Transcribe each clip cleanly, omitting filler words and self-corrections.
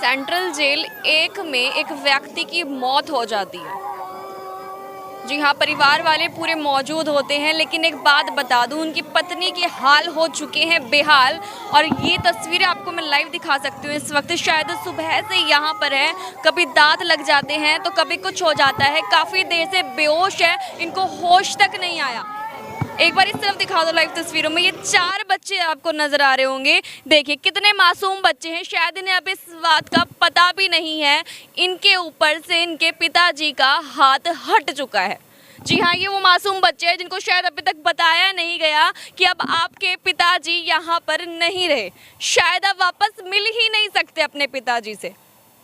Central jail एक में एक व्यक्ति की मौत हो जाती है। जी हाँ, परिवार वाले पूरे मौजूद होते हैं, लेकिन एक बात बता दूं, उनकी पत्नी के हाल हो चुके हैं बेहाल। और ये तस्वीरें आपको मैं लाइव दिखा सकती हूँ। इस वक्त शायद सुबह से यहाँ पर है, कभी दांत लग जाते हैं तो कभी कुछ हो जाता है, काफ़ी देर से बेहोश है, इनको होश तक नहीं आया। एक बार इस तरफ दिखा दो लाइव तस्वीरों में, ये 4 बच्चे आपको नजर आ रहे होंगे। देखिए कितने मासूम बच्चे हैं, शायद इन्हें अब इस बात का पता भी नहीं है इनके ऊपर से इनके पिताजी का हाथ हट चुका है। जी हाँ, ये वो मासूम बच्चे हैं जिनको शायद अभी तक बताया नहीं गया कि अब आपके पिताजी यहाँ पर नहीं रहे, शायद अब वापस मिल ही नहीं सकते अपने पिताजी से।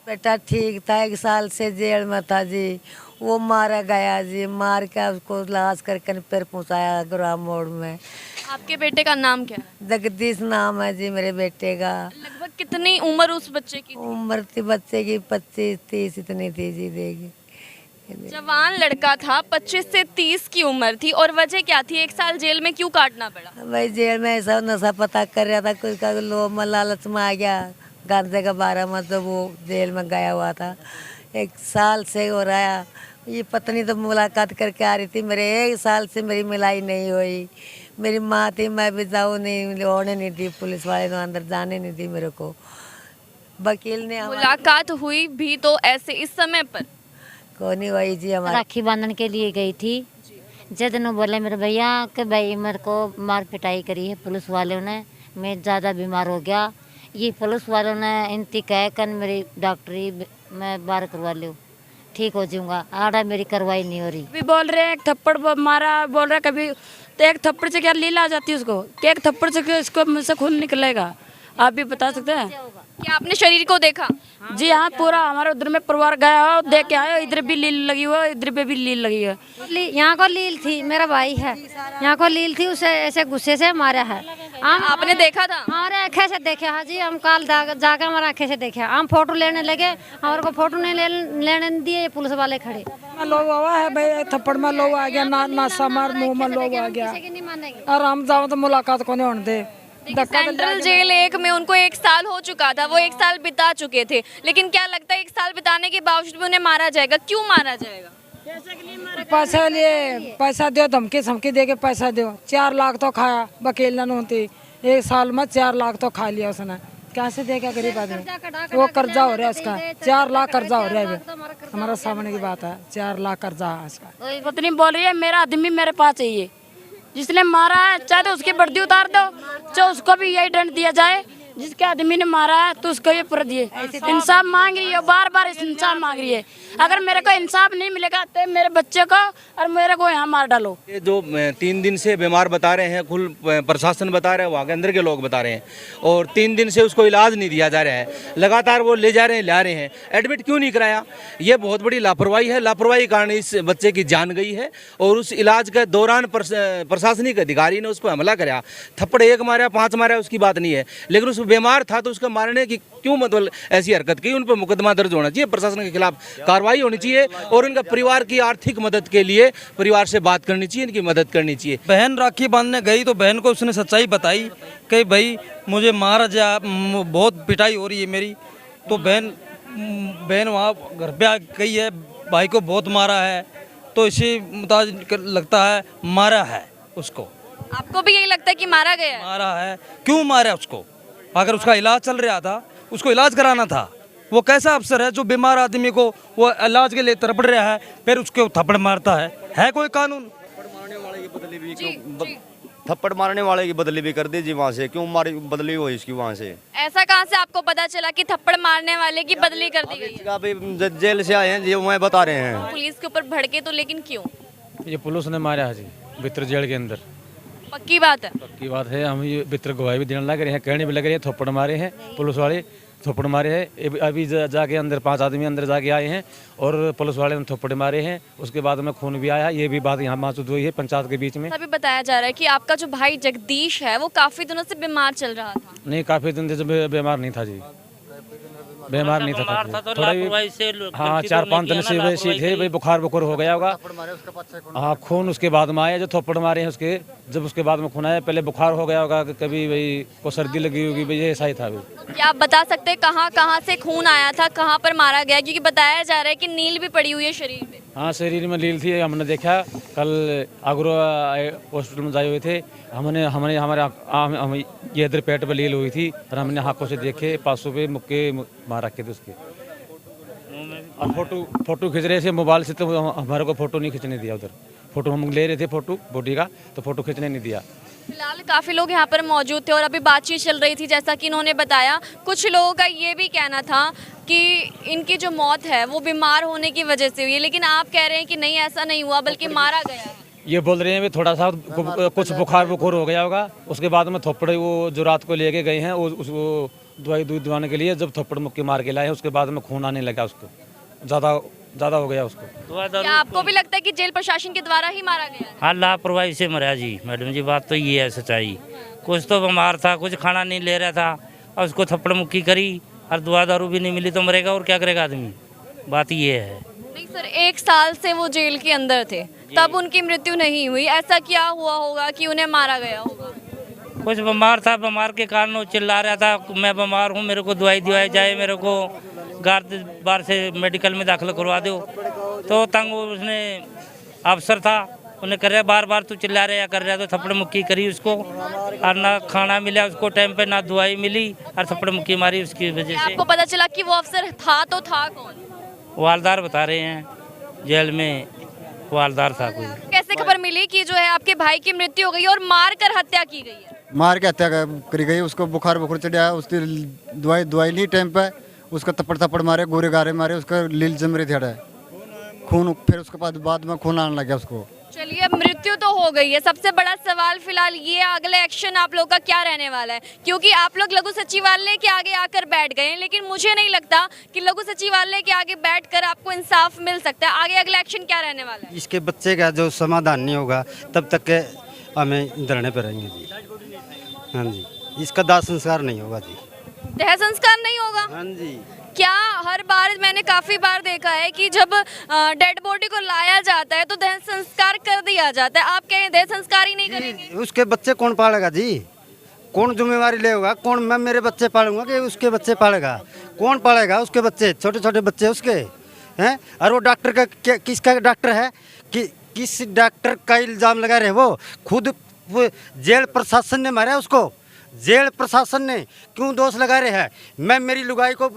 बेटा ठीक था, 1 साल से जेल में था जी, वो मारा गया जी, मार के उसको लाश करके फिर पहुँचाया ग्राम मोड़ में। आपके बेटे का नाम क्या है? जगदीश नाम है जी मेरे बेटे का। लगभग कितनी उम्र उस बच्चे की थी? उम्र थी बच्चे की 25-30 इतनी थी जी। देगी जवान लड़का था, 25 से 30 की उम्र थी। और वजह क्या थी, 1 साल जेल में क्यों काटना पड़ा? भाई जेल में ऐसा नशा पता कर रहा था, कुछ का लोभ में लालच में आ गया, गांजे का 12 में तो वो जेल में गया हुआ था। 1 साल से हो रहा, ये पत्नी तो मुलाकात करके आ रही थी, मेरे 1 साल से मेरी मिलाई नहीं हुई। मेरी माँ थी, मैं भी जाऊँ नहीं, होने नहीं दी, पुलिस वाले ने अंदर जाने नहीं दी मेरे को। वकील ने मुलाकात हुई भी तो ऐसे इस समय पर को नहीं हुई जी। हमारा राखी बांधने के लिए गई थी, जद ने बोले मेरे भैया कि भाई मेरे को मार पिटाई करी है पुलिस वालों ने, मैं ज़्यादा बीमार हो गया। ये पुलिस वालों ने इनती कह कर मेरी डॉक्टरी मैं बाहर करवा लूँ, ठीक हो जाऊंगा। आड़ा मेरी कार्रवाई नहीं हो रही। भी बोल रहे हैं एक थप्पड़ मारा, बोल रहा कभी तो एक थप्पड़ से क्या लीला आ जाती है उसको, कि एक थप्पड़ से इसको मुँह से खून निकलेगा, आप भी बता सकते हैं? क्या आपने शरीर को देखा? जी हाँ, पूरा हमारे उधर में परिवार गया हो, देख के आए, इधर भी लील लगी हुई है, इधर पे भी लील लगी है। यहाँ को लील थी, मेरा भाई है, यहाँ को लील थी, उसे ऐसे गुस्से से मारा है। आपने देखा था? हमारे आँखें से देखे हाँ जी, हम कल जाके हमारे आँखें से देखे, हम फोटो लेने लगे, हमारे को फोटो नहीं लेने दिए, पुलिस वाले खड़े। लोग हुआ है भाई, थप्पड़ में लोग आ गया, नासा मार मुँह में लोग आ गया, और हम जाओ तो मुलाकात को नहीं होने दे। सेंट्रल जेल एक में उनको 1 साल हो चुका था, वो 1 साल बिता चुके थे, लेकिन क्या लगता है 1 साल बिताने के बावजूद भी उन्हें मारा जाएगा? क्यों मारा जाएगा? पैसा लिए, पैसा दो, धमकी धमकी दे के पैसा दो। 4 लाख तो खाया वकील ने होती, 1 साल में 4 लाख तो खा लिया उसने, कैसे देगा गरीब आदमी? वो कर्जा हो रहा है उसका, 4 लाख कर्जा हो रहा है, हमारा सामने की बात है, 4 लाख कर्जा है उसका। पत्नी बोल रही है मेरा आदमी मेरे पास चाहिए, जिसने मारा है चाहे तो उसकी वर्दी उतार दो, चाहे उसको भी यही दंड दिया जाए, जिसके आदमी ने मारा है तो उसको ये पूरा दिए। इंसाफ मांग रही है, बार बार इंसाफ मांग रही है। अगर मेरे को इंसाफ नहीं मिलेगा तो मेरे बच्चे को और मेरे को यहाँ मार डालो। ये जो 3 दिन से बीमार बता रहे हैं, खुद प्रशासन बता रहा है, वहाँ के अंदर के लोग बता रहे हैं, और 3 दिन से उसको इलाज नहीं दिया जा रहा है, लगातार वो ले जा रहे हैं, ला रहे हैं, एडमिट क्यों नहीं कराया? ये बहुत बड़ी लापरवाही है, लापरवाही के कारण इस बच्चे की जान गई है। और उस इलाज के दौरान प्रशासनिक अधिकारी ने उस पर हमला कराया, थप्पड़ 1 मारा 5 मारा उसकी बात नहीं है, लेकिन उस बीमार था तो उसका मारने की क्यों मतलब ऐसी हरकत की? उन पर मुकदमा दर्ज होना चाहिए, प्रशासन के खिलाफ कार्रवाई होनी चाहिए, और उनका परिवार की आर्थिक मदद के लिए परिवार से बात करनी चाहिए, इनकी मदद करनी चाहिए। बहन राखी बांधने गई तो बहन को उसने सच्चाई बताई कि भाई मुझे मारा जा, बहुत पिटाई हो रही है मेरी। तो बहन वहाँ घर पे आ गई है, भाई को बहुत मारा है, तो इसी मुताबिक लगता है मारा है उसको। आपको भी यही लगता है कि मारा गया है? मारा है, क्यों मारा उसको? अगर उसका इलाज चल रहा था, उसको इलाज कराना था। वो कैसा अफसर है जो बीमार आदमी को वो इलाज के लिए तड़प रहा है, फिर उसको थप्पड़ मारता है कोई कानून? थप्पड़ मारने वाले की बदली भी कर दीजिए वहाँ से, क्यों मारी बदली हुई इसकी वहाँ से? ऐसा कहाँ से आपको पता चला कि थप्पड़ मारने वाले की बदली कर दी गई है? अभी जेल से आए हैं जी, मैं बता रहे हैं। पुलिस के ऊपर भड़के तो, लेकिन क्यों? ये पुलिस ने मारा है जी, भीतर जेल के अंदर। पक्की बात है? पक्की बात है, हम ये भीतर गवाही भी देने लग रहे हैं, कहने भी लग रहे हैं, थप्पड़ मारे हैं पुलिस वाले, थप्पड़ मारे हैं। अभी जाके अंदर 5 आदमी अंदर जाके आए हैं और पुलिस वाले ने थप्पड़ मारे हैं, उसके बाद में खून भी आया। ये भी बात यहाँ मौजूद हुई है पंचायत के बीच में। अभी बताया जा रहा है कि आपका जो भाई जगदीश है वो काफी दिनों से बीमार चल रहा था। नहीं, काफ़ी दिन से बीमार नहीं था जी, बीमार नहीं था, थोड़ा भी हाँ 4-5 दिन से वैसे थे, भाई बुखार हो गया होगा। हाँ खून उसके बाद में आया, जो थप्पड़ मारे हैं उसके, जब उसके बाद में खून आया, पहले बुखार हो गया होगा, कभी भाई को सर्दी लगी होगी, भाई ऐसा ही था। क्या आप बता सकते हैं कहाँ से खून आया था, कहाँ पर मारा गया? क्योंकि बताया जा रहा है कि नील भी पड़ी हुई है शरीर पे। हाँ शरीर में नील थी, हमने देखा कल आगरा हॉस्पिटल में जाए हुए थे, हमने हमारे ये इधर पेट पर नील हुई थी और हमने आँखों से देखे, पासों पे मुक्के मार रखे थे उसके। और फोटो खींच रहे थे मोबाइल से, तो हमारे को फोटो नहीं खींचने दिया। उधर फोटो हम ले रहे थे फोटो बॉडी का, तो फोटो खींचने नहीं दिया। फिलहाल काफ़ी लोग यहाँ पर मौजूद थे और अभी बातचीत चल रही थी, जैसा कि इन्होंने बताया। कुछ लोगों का ये भी कहना था कि इनकी जो मौत है वो बीमार होने की वजह से हुई है, लेकिन आप कह रहे हैं कि नहीं, ऐसा नहीं हुआ, बल्कि मारा गया है। ये बोल रहे हैं भी थोड़ा सा कुछ बुखार हो गया होगा, उसके बाद में थप्पड़ वो जो रात को लेके गए हैं वो दवाई दिलवाने के लिए, जब थप्पड़ मुक्के मार के लाए, उसके बाद में खून आने लगा, उसको ज़्यादा हो गया उसको। क्या आपको भी लगता है कि जेल प्रशासन के द्वारा ही मारा गया है? हाँ लापरवाही से मरा जी मैडम जी, बात तो ये है सच्चाई। कुछ तो बीमार था, कुछ खाना नहीं ले रहा था और उसको थप्पड़ मुक्की करी और दवा दारू भी नहीं मिली तो मरेगा, और क्या करेगा आदमी। बात ये है। नहीं सर, 1 साल से वो जेल के अंदर थे, तब उनकी मृत्यु नहीं हुई, ऐसा क्या हुआ होगा कि उन्हें मारा गया होगा? कुछ बीमार था, बीमार के कारण वो चिल्ला रहा था, मैं बीमार हूँ, मेरे को दवाई दिवाई जाए, मेरे को बार से मेडिकल में दाखिल करवा दो। तो तंग उसने अफसर था, उन्हें कर रहा बार बार तू चिल्ला रहा कर रहा, तो थप्पड़ मुक्की करी उसको, और ना खाना मिला उसको टाइम पे, ना दवाई मिली, और थप्पड़ मुक्की मारी उसकी वजह से। आपको पता चला कि वो अफसर था तो था कौन? वालदार बता रहे हैं, जेल में वालदार था कोई। कैसे खबर मिली कि जो है आपके भाई की मृत्यु हो गई और मार कर हत्या की गई है? मार के हत्या करी गई, उसको बुखार चढ़ा, उसकी दवाई नहीं टाइम पे, उसका थप्पड़ मारे, गोरे गारे मारे, उसका लील जम रही थी, खून, फिर उसके बाद में खून आने लग गया उसको। चलिए, मृत्यु तो हो गई है, सबसे बड़ा सवाल फिलहाल ये अगला एक्शन आप लोग का क्या रहने वाला है? क्योंकि आप लोग लघु सचिवालय के आगे आकर बैठ गए हैं, लेकिन मुझे नहीं लगता कि लघु सचिवालय के आगे बैठकर आपको इंसाफ मिल सकता है। आगे अगला एक्शन क्या रहने वाला है? इसके बच्चे का जो समाधान नहीं होगा तब तक के हमें धरने पर रहेंगे जी। हाँ जी, इसका दाह संस्कार नहीं होगा जी। दाह संस्कार नहीं होगा? हाँ जी। क्या हर बार, मैंने काफी बार देखा है कि जब डेड बॉडी को लाया जाता है तो दाह संस्कार कर दिया जाता है, आप कहें दाह संस्कार ही नहीं करेंगे? उसके बच्चे कौन पालेगा जी? कौन जिम्मेवारी लेगा? कौन, मैं मेरे बच्चे पालूंगा कि उसके बच्चे पालेगा? कौन पालेगा उसके बच्चे? छोटे छोटे बच्चे उसके हैं। और वो डॉक्टर का किसका डॉक्टर है कि किस डॉक्टर का इल्जाम लगा रहे? वो खुद जेल प्रशासन ने मारा उसको। जेल प्रशासन ने क्यों दोष लगा रहे हैं? मैं मेरी लुगाई को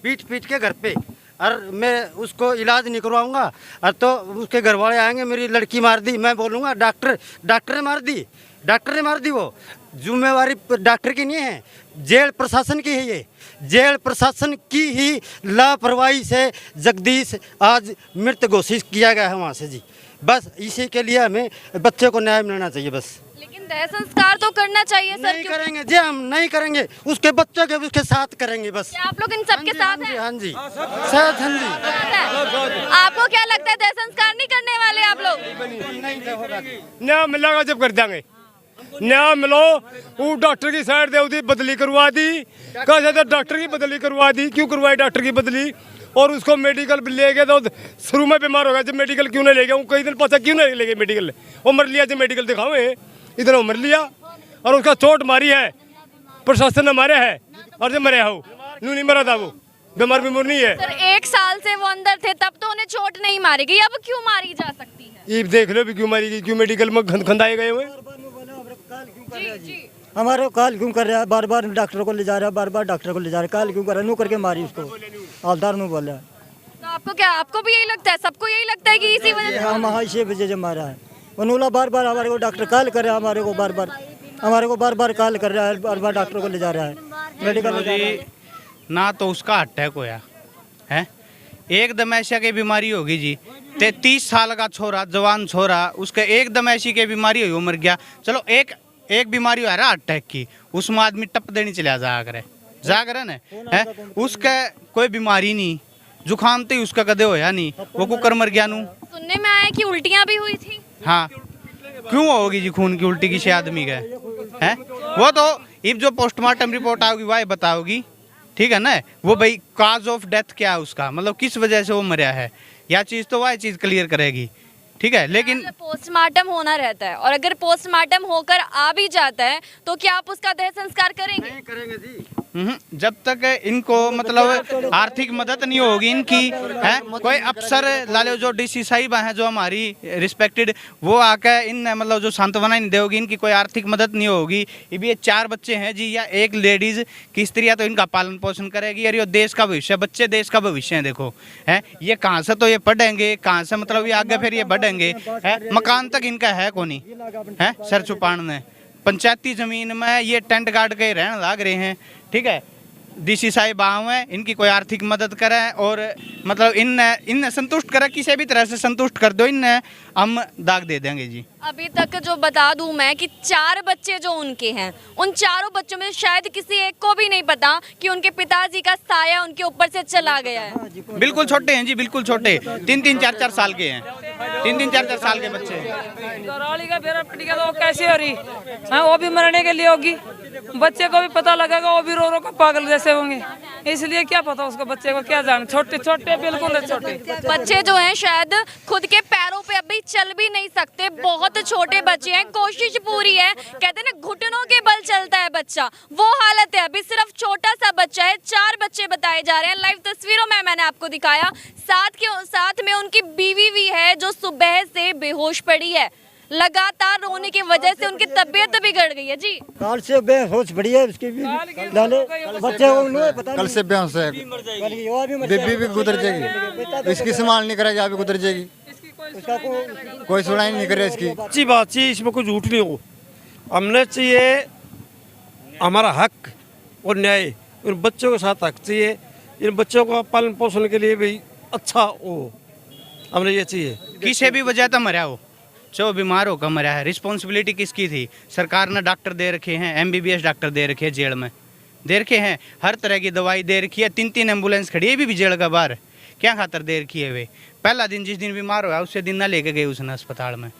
पीट के घर पे, और मैं उसको इलाज नहीं करवाऊंगा, और तो उसके घर वाले आएंगे मेरी लड़की मार दी, मैं बोलूँगा डॉक्टर ने मार दी, डॉक्टर ने मार दी। वो जिम्मेवारी डॉक्टर की नहीं है, जेल प्रशासन की है। ये जेल प्रशासन की ही लापरवाही से जगदीश आज मृत घोषित किया गया है वहाँ से जी। बस इसी के लिए हमें बच्चे को न्याय मिलना चाहिए बस। लेकिन दाह संस्कार तो करना चाहिए सर। नहीं करेंगे जी, हम नहीं करेंगे, उसके बच्चों के उसके साथ करेंगे बस। क्या आप लोग इन सबके साथ हैं? हाँ जी, साथ। हाँ जी। आपको क्या लगता है दाह संस्कार नहीं करने वाले आप लोग? न्याय मिलेगा जब कर देंगे। न्याय मिलो, वो डॉक्टर की साइड दे बदली करवा दी, कैसे तो डॉक्टर की बदली करवा दी, क्यों करवाई डॉक्टर की बदली? और उसको मेडिकल ले गए तो शुरू में बीमार हो गया, जब मेडिकल क्यों नहीं ले गया? वो कई दिन पता क्यों नहीं ले गए मेडिकल? वो मर लिया, जब मेडिकल दिखाओ इधर वो मर लिया, और उसका चोट मारी है, प्रशासन ने मारे है, और जब मरे हो नू नहीं मरा था, वो बीमार नहीं है। सर 1 साल से वो अंदर थे, तब तो उन्हें चोट नहीं मारी गई, अब क्यों मारी जा सकती है? ये देख लो भी क्यों मारी गई, क्यों मेडिकल में खंदाए गए हुए। हमारे काल क्यों कर रहा है? बार बार डॉक्टर को ले जा रहा है, बार बार डॉक्टर को ले जा रहा है, काल क्यों कर रहा है? नू करके मारी उसको, हवलदार नू बोला। तो आपको क्या, आपको भी यही लगता है, सबको यही लगता है कि इसी वजह से? हाँ, इसी वजह से मारा है। उन्होंने बार बार हमारे को डॉक्टर कॉल कर रहा है, हमारे को बार बार कॉल कर रहा है, बार बार डॉक्टर को ले जा रहा है मेडिकल। ना तो उसका अटैक होया है, एक दमैशिया की बीमारी होगी जी। 33 साल का छोरा, जवान छोरा, उसके एक दमैशी की बीमारी हुई, वो मर गया। चलो एक बीमारी हो रहा अटैक की, उसमें आदमी टप देनी चला जा करे ना है, उसका कोई बीमारी नहीं, जुकाम तो उसका कदे होया नहीं, वो कुकर मर गया नू। सुनने में आया कि उल्टियां भी हुई थी। हाँ, क्यों होगी जी खून की उल्टी किसी आदमी का है? वो तो इब जो पोस्टमार्टम रिपोर्ट आओगी वह बताओगी ठीक है ना, वो भाई काज ऑफ डेथ क्या है उसका, मतलब किस वजह से वो मरा है, या चीज़ तो वह चीज़ क्लियर करेगी। ठीक है, लेकिन पोस्टमार्टम होना रहता है और अगर पोस्टमार्टम होकर आ भी जाता है तो क्या आप उसका देह संस्कार करेंगे? नहीं करेंगे जी। जब तक इनको मतलब आर्थिक मदद नहीं होगी इनकी, है कोई अफसर लाले जो डीसी साहिबा हैं जो हमारी रिस्पेक्टेड, वो आकर इन मतलब जो सांत्वना नहीं देगी, इनकी कोई आर्थिक मदद नहीं होगी। ये 4 बच्चे हैं जी, या एक लेडीज की स्त्रियाँ तो इनका पालन पोषण करेगी, और ये देश का भविष्य, बच्चे देश का भविष्य है। देखो है ये कहाँ से तो ये पढ़ेंगे, कहाँ से मतलब ये आगे फिर ये बढ़ेंगे, है मकान तक इनका है कौन है सर छुपान में, पंचायती जमीन में ये टेंट गाड़ के रहने लग रहे हैं। ठीक है, डीसी साहिब आए हैं, इनकी कोई आर्थिक मदद करें और मतलब इन संतुष्ट करें, किसी भी तरह से संतुष्ट कर दो, इन हम दाग दे देंगे जी। अभी तक जो बता दूं मैं कि 4 बच्चे जो उनके हैं, उन चारों बच्चों में शायद किसी एक को भी नहीं पता कि उनके पिताजी का साया उनके ऊपर से चला गया है। बिल्कुल छोटे हैं जी, बिल्कुल छोटे, 3-3, 4-4 साल के हैं, 3-3, 4-4 साल के बच्चे हैं। गौराली का बेरा पिटी का तो कैसे हो रही है, वो भी मरने के लिए होगी, बच्चे को भी पता लगेगा, वो भी रो रो कर पागल जैसे होंगे, इसलिए क्या पता उसको बच्चे को क्या जाने, छोटे छोटे बिल्कुल छोटे बच्चे जो हैं शायद खुद के पैरों पे अभी चल भी नहीं सकते, बहुत छोटे बच्चे हैं, कोशिश पूरी है, कहते हैं ना घुटनों के बल चलता है बच्चा, वो हालत है अभी, सिर्फ छोटा सा बच्चा है। 4 बच्चे बताए जा रहे हैं, लाइव तस्वीरों में मैंने आपको दिखाया, साथ में उनकी बीवी भी है जो सुबह से बेहोश पड़ी है, लगातार रोने की वजह से उनकी तबीयत बिगड़ गई है जी। काल से बेहोश पड़ी है उसकी भी, बच्चे को नहीं पता, कल से बेहोश है, बीबी भी गुजर जाएगी, इसकी संभाल नहीं करेगी, अभी गुजर जाएगी, कोई सुनाई नहीं करे इसकी। अच्छी बात चाहिए, इसमें कोई झूठ नहीं हो, हमने चाहिए हमारा हक और न्याय, इन बच्चों के साथ हक चाहिए, इन बच्चों का पालन पोषण के लिए भी अच्छा हो, हमने ये चाहिए। किसी भी वजह तो मरा हो, जो बीमार होकर मरा है, रिस्पॉन्सिबिलिटी किसकी थी? सरकार ने डॉक्टर दे रखे हैं, MBBS डॉक्टर दे रखे हैं, जेल में दे रखे हैं, हर तरह की दवाई दे रखी है, 3-3 एम्बुलेंस खड़ी है, भी जेल का बाहर, क्या खातर दे रखी है वे? पहला दिन जिस दिन बीमार हुआ उससे दिन ना लेके गए उसने अस्पताल में,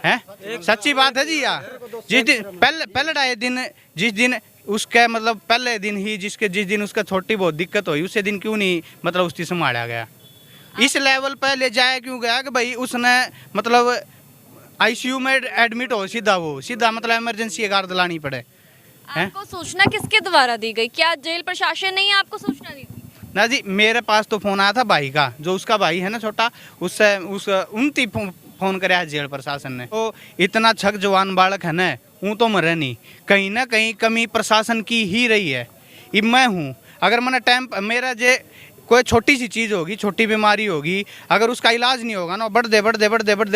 है सच्ची बात है जी यार। जिस दिन पहले दिन, जिस दिन उसका मतलब पहले दिन ही जिस दिन उसका छोटी बहुत दिक्कत हुई, उससे दिन क्यों नहीं मतलब उसकी संभाला गया, इस लेवल पर ले जाया क्यों गया कि भाई उसने मतलब ICU में एडमिट हो, सीधा मतलब इमरजेंसी कार दिलानी पड़े। आपको सूचना किसके द्वारा दी गई? क्या जेल प्रशासन ने आपको सूचना दी थी? ना जी, मेरे पास तो फोन आया था भाई का, जो उसका भाई है ना छोटा, उससे उनती फोन कराया जेल प्रशासन ने। तो इतना छक जवान बालक है ना, वो तो मरे नहीं, कहीं ना कहीं कमी प्रशासन की ही रही है। अब मैं हूँ, अगर मैंने टाइम मेरा जे कोई छोटी सी चीज़ होगी, छोटी बीमारी होगी, अगर उसका इलाज नहीं होगा ना, बढ़ते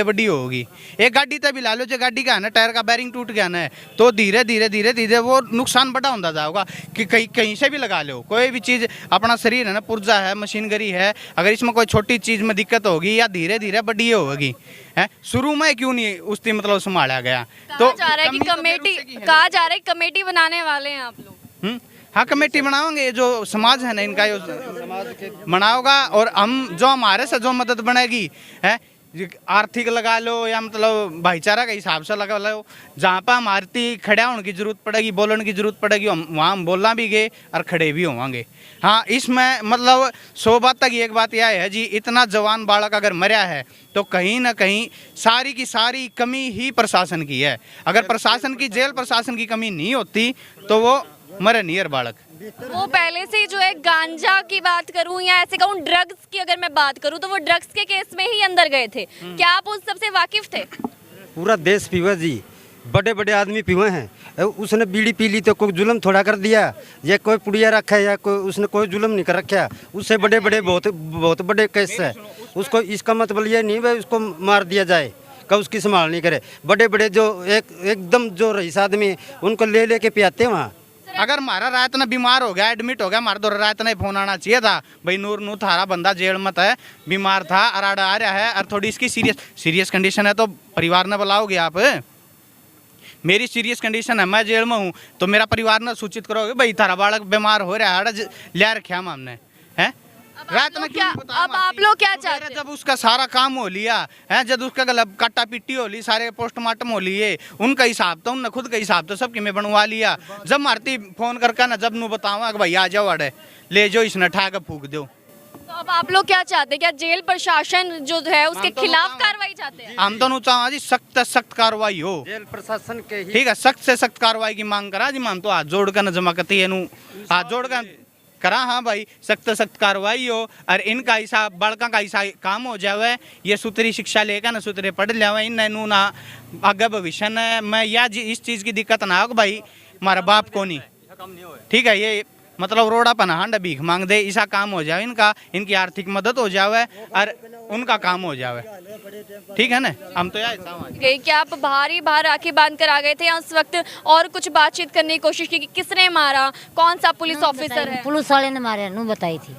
बड़ी होगी। एक गाड़ी तभी ला लो, जो गाड़ी का है ना टायर का बैरिंग टूट गया ना, तो धीरे धीरे वो नुकसान बड़ा होता जाएगा कि कहीं से भी लगा लो, कोई भी चीज़, अपना शरीर है ना, पुर्जा है, मशीनगरी है, अगर इसमें कोई छोटी चीज़ में दिक्कत होगी या धीरे धीरे बड़ी होगी, है शुरू में क्यों नहीं उसकी मतलब संभाला गया? तो कहा जा रहा है कि कमेटी बनाने वाले हैं आप लोग। हाँ, कमेटी बनाओगे, जो समाज है ना इनका बनाओगा, और हम जो हमारे से जो मदद बनेगी है, आर्थिक लगा लो या मतलब भाईचारा के हिसाब से लगा लो, जहाँ पर हमारी खड़ा होने की जरूरत पड़ेगी, बोलने की जरूरत पड़ेगी, वहाँ हम बोलना भी गए और खड़े भी होंगे। हाँ, इसमें मतलब 100 बात तक एक बात यह है जी, इतना जवान बालक अगर मरा है तो कहीं ना कहीं सारी की सारी कमी ही प्रशासन की है। अगर प्रशासन की, जेल प्रशासन की कमी नहीं होती तो वो मरे नियर बालक। वो पहले से जो है, गांजा की बात करूं या ऐसे कहूं ड्रग्स की अगर मैं बात करूं, तो वो ड्रग्स के केस में ही अंदर गए थे। क्या आप उस सबसे वाकिफ थे? पूरा देश पीवा जी, बड़े बड़े आदमी पीवे हैं, उसने बीड़ी पी ली तो कोई जुल्म थोड़ा कर दिया, या कोई पुड़िया रखा है, या कोई उसने कोई जुल्म नहीं कर रखा, उससे बड़े बड़े बहुत बड़े केस है। उसको इसका मतलब ये नहीं भाई उसको मार दिया जाए, कब उसकी संभाल नहीं करे। बड़े बड़े जो एकदम जो रईस आदमी, उनको ले के पियाते वहाँ। अगर हमारा रात ना बीमार हो गया, एडमिट हो गया, हमारा तो रात ना फोन आना चाहिए था, भाई नूर थारा बंदा जेल मत है, बीमार था, अराड़ा आ रहा है, और थोड़ी इसकी सीरियस कंडीशन है, तो परिवार ने बुलाओगे आप? मेरी सीरियस कंडीशन है, मैं जेल में हूँ, तो मेरा परिवार ने सूचित करोगे भाई थारा बालक बीमार हो रहा है, लिया रखे हमने, है। रात में क्यों नहीं बताया? अब आप लोग क्या चाहते हैं? जब उसका सारा काम हो लिया है, जब उसका गलब काटा पिट्टी हो ली, सारे पोस्टमार्टम हो लिए, उनका हिसाब तो उनने खुद का हिसाब तो सबके में बनवा लिया। जब मारती फोन करके ना, जब नू बतावा कि भाई आ जाओ अड़े ले जाओ, इसने ठा के फूक दो। तो अब आप लोग क्या चाहते हैं? क्या जेल प्रशासन जो है उसके खिलाफ कार्रवाई चाहते हैं? हम तो चाह जी सख्त से सख्त कार्रवाई हो, जेल प्रशासन के ही ठीक है, सख्त से सख्त कार्रवाई की मांग करा जी। हम तो हाथ जोड़ कर न जमा करती है, हाथ जोड़ कर करा, हाँ भाई सख्त से सख्त कार्रवाई हो और इनका ऐसा बड़का का ऐसा काम हो जावे, ये सुतरी शिक्षा लेकर ना सुतरे पढ़ लिया इन नू ना आगे भविष्य में मैं या इस चीज़ की दिक्कत ना हो कि भाई हमारा बाप को नहीं, ठीक है, ये मतलब रोड़ा पना हांडा भीख मांग दे, ऐसा काम हो जाए इनका, इनकी आर्थिक मदद हो जावे और उनका काम हो जावे, ठीक है ना। हम तो यार क्या आप बाहर राखी बांध कर आ गए थे या उस वक्त और कुछ बातचीत करने की कोशिश की कि किसने मारा, कौन सा पुलिस ऑफिसर है? पुलिस वाले ने मारे, नू बताई थी।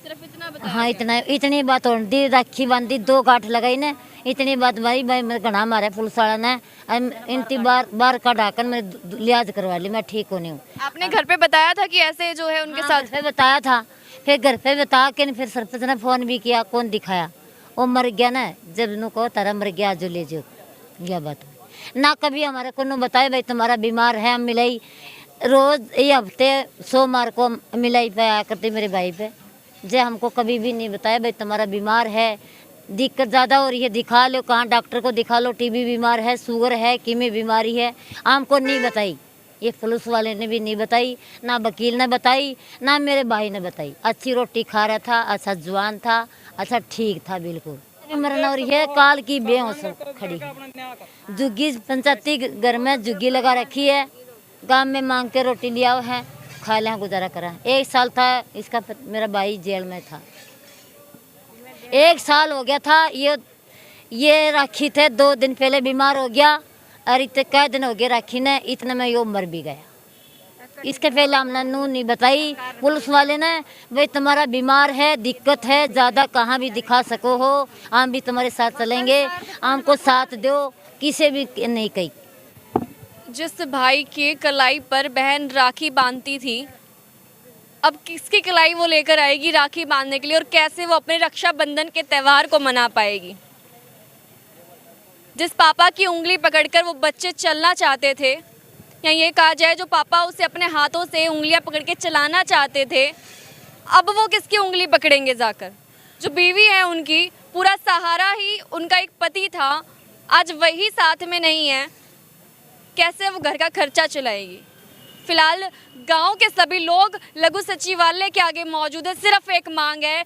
सिर्फ इतना बताया? हाँ इतनी बात हो दी, राखी बांधी, 2 गांठ लगाई ने, इतनी बात भाई मैं घना मारे पुलिस वाला ने, इनती बार का ढाकर मैंने लिहाज करवा ली, मैं ठीक होनी हूँ। आपने घर पे बताया था कि ऐसे जो है उनके साथ? घर पे बताया था, फिर घर पे बता के फिर सरपंच ने फोन भी किया, कौन दिखाया, वो मर गया ना, जब नु को तारा मर गया जो ले जो, यह बात ना कभी हमारे को नु बताए भाई तुम्हारा बीमार है, हम मिलाई रोज ये हफ्ते 100 मार को मिलाई पे आया करते मेरे भाई पे, जे हमको कभी भी नहीं बताया भाई तुम्हारा बीमार है, दिक्कत ज़्यादा हो रही है, दिखा लो, कहाँ डॉक्टर को दिखा लो, टीबी बीमार है, शुगर है, कीमी बीमारी है, हमको नहीं बताई, ये पुलिस वाले ने भी नहीं बताई, ना वकील ने बताई, ना मेरे भाई ने बताई। अच्छी रोटी खा रहा था, अच्छा जवान था, अच्छा ठीक था बिल्कुल। मरना और ये काल की बेहोश खड़ी है, जुग्गी पंचायती घर में जुग्गी लगा रखी है, गांव में मांग के रोटी लिया है, खा लिया, गुजारा करा। 1 साल था इसका, मेरा भाई जेल में था, 1 साल हो गया था। ये राखी थे 2 दिन पहले बीमार हो गया और इतने कई दिन हो गए राखी ने, इतने में यो मर भी गया। इसके पहले हमने नू नहीं बताई पुलिस वाले ने, भाई तुम्हारा बीमार है, दिक्कत है, ज़्यादा कहाँ भी दिखा सको हो, हम भी तुम्हारे साथ चलेंगे, हमको साथ दो, किसी भी नहीं कही। जिस भाई के कलाई पर बहन राखी बांधती थी, अब किसकी कलाई वो लेकर आएगी राखी बांधने के लिए, और कैसे वो अपने रक्षाबंधन के त्यौहार को मना पाएगी? जिस पापा की उंगली पकड़कर वो बच्चे चलना चाहते थे, या ये कहा जाए जो पापा उसे अपने हाथों से उंगलियां पकड़ के चलाना चाहते थे, अब वो किसकी उंगली पकड़ेंगे जाकर? जो बीवी है उनकी, पूरा सहारा ही उनका एक पति था, आज वही साथ में नहीं है, कैसे वो घर का खर्चा चलाएगी? फिलहाल गांव के सभी लोग लघु सचिवालय के आगे मौजूद है। सिर्फ एक मांग है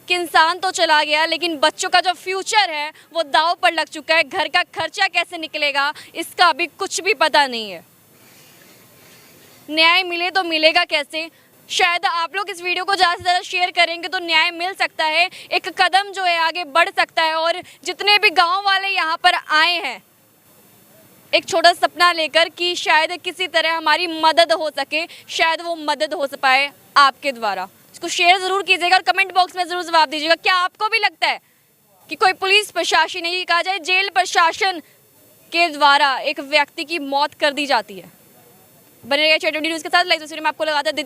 कि इंसान तो चला गया, लेकिन बच्चों का जो फ्यूचर है वो दांव पर लग चुका है। घर का खर्चा कैसे निकलेगा इसका अभी कुछ भी पता नहीं है। न्याय मिले तो मिलेगा कैसे? शायद आप लोग इस वीडियो को ज़्यादा से ज़्यादा शेयर करेंगे तो न्याय मिल सकता है, एक कदम जो है आगे बढ़ सकता है। और जितने भी गाँव वाले यहाँ पर आए हैं एक छोटा सपना लेकर कि शायद किसी तरह हमारी मदद हो सके, शायद वो मदद हो पाए आपके द्वारा। इसको शेयर ज़रूर कीजिएगा और कमेंट बॉक्स में ज़रूर जवाब दीजिएगा। क्या आपको भी लगता है कि कोई पुलिस प्रशासन, नहीं कहा जाए जेल प्रशासन के द्वारा एक व्यक्ति की मौत कर दी जाती है? बने रहिए चैट न्यूज़ के साथ। लाइव तस्वीर में आपको लगाता है